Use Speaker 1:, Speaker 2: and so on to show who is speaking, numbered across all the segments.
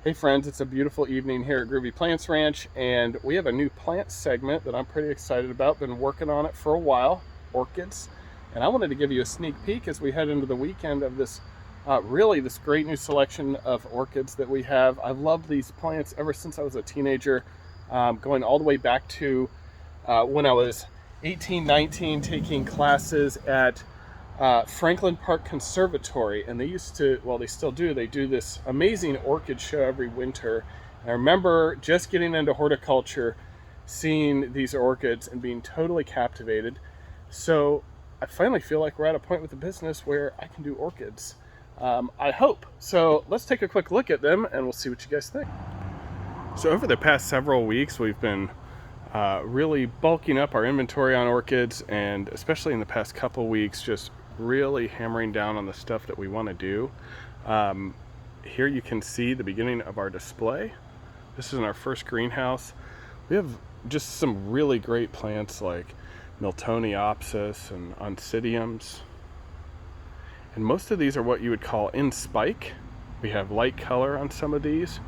Speaker 1: Hey friends, it's a beautiful evening here at Groovy Plants Ranch, and we have a new plant segment that I'm pretty excited about. Been working on it for a while, orchids, and I wanted to give you a sneak peek as we head into the weekend of this this great new selection of orchids that we have. I've loved these plants ever since I was a teenager, going all the way back to when I was 18, 19, taking classes at Franklin Park Conservatory, and they used to, well, they still do, they do this amazing orchid show every winter. And I remember just getting into horticulture, seeing these orchids and being totally captivated. So I finally feel like we're at a point with the business where I can do orchids. I hope. So let's take a quick look at them and we'll see what you guys think. So over the past several weeks, we've been really bulking up our inventory on orchids, and especially in the past couple weeks, just really hammering down on the stuff that we want to do. Here you can see the beginning of our display. This is in our first greenhouse. We have just some really great plants like Miltoniopsis and Oncidiums. And most of these are what you would call in spike. We have light color on some of these.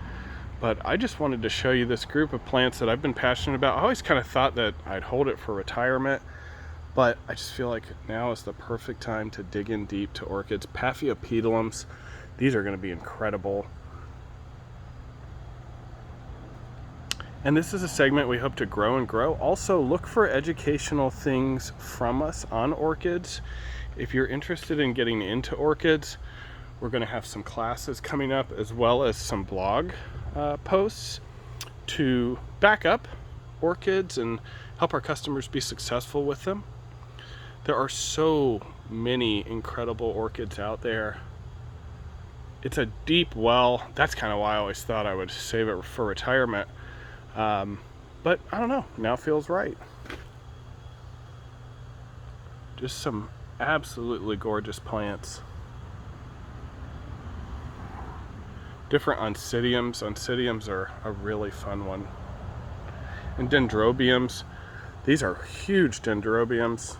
Speaker 1: But I just wanted to show you this group of plants that I've been passionate about. I always kind of thought that I'd hold it for retirement, but I just feel like now is the perfect time to dig in deep to orchids. Paphiopedilums, these are going to be incredible. And this is a segment we hope to grow and grow. Also, look for educational things from us on orchids. If you're interested in getting into orchids, we're going to have some classes coming up, as well as some blog posts to back up orchids and help our customers be successful with them. There are so many incredible orchids out there. It's a deep well. That's kind of why I always thought I would save it for retirement. But I don't know, now feels right. Just some absolutely gorgeous plants. Different Oncidiums. Oncidiums are a really fun one. And Dendrobiums. These are huge Dendrobiums.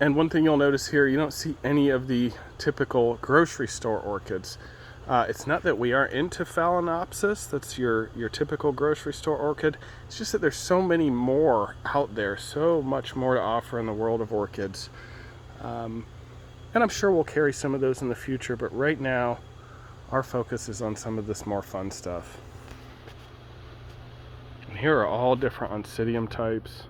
Speaker 1: And one thing you'll notice here, you don't see any of the typical grocery store orchids. It's not that we aren't into Phalaenopsis, that's your typical grocery store orchid. It's just that there's so many more out there, so much more to offer in the world of orchids. And I'm sure we'll carry some of those in the future, but right now our focus is on some of this more fun stuff. And here are all different Oncidium types.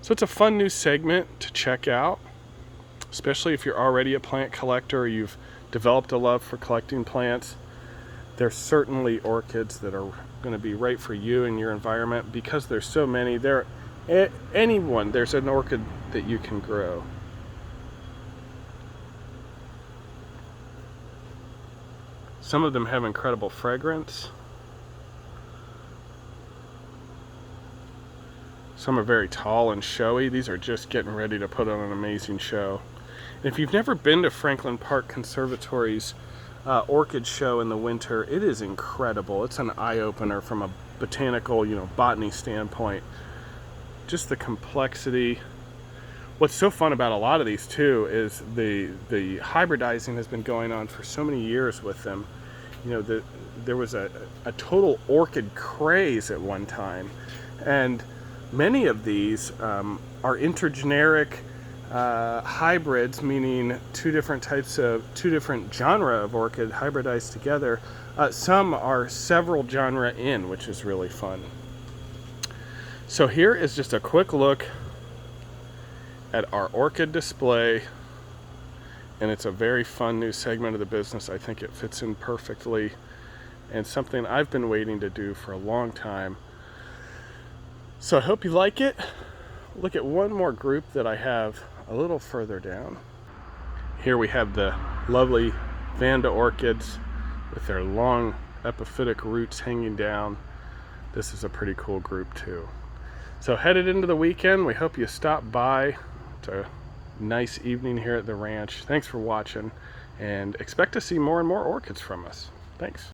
Speaker 1: So it's a fun new segment to check out, especially if you're already a plant collector or you've developed a love for collecting plants. There's certainly orchids that are going to be right for you and your environment because there's so many. There's an orchid that you can grow. Some of them have incredible fragrance. Some are very tall and showy. These are just getting ready to put on an amazing show. And if you've never been to Franklin Park Conservatory's orchid show in the winter, it is incredible. It's an eye-opener from a botanical, botany standpoint. Just the complexity. What's so fun about a lot of these too is the hybridizing has been going on for so many years with them. There was a total orchid craze at one time, and many of these are intergeneric hybrids, meaning two different genre of orchid hybridized together. Some are several genre in, which is really fun. So here is just a quick look at our orchid display, and it's a very fun new segment of the business. I think it fits in perfectly, and something I've been waiting to do for a long time. So I hope you like it. Look at one more group that I have a little further down. Here we have the lovely Vanda orchids with their long epiphytic roots hanging down. This is a pretty cool group too. So headed into the weekend, we hope you stop by. It's a nice evening here at the ranch. Thanks for watching, and expect to see more and more orchids from us. Thanks.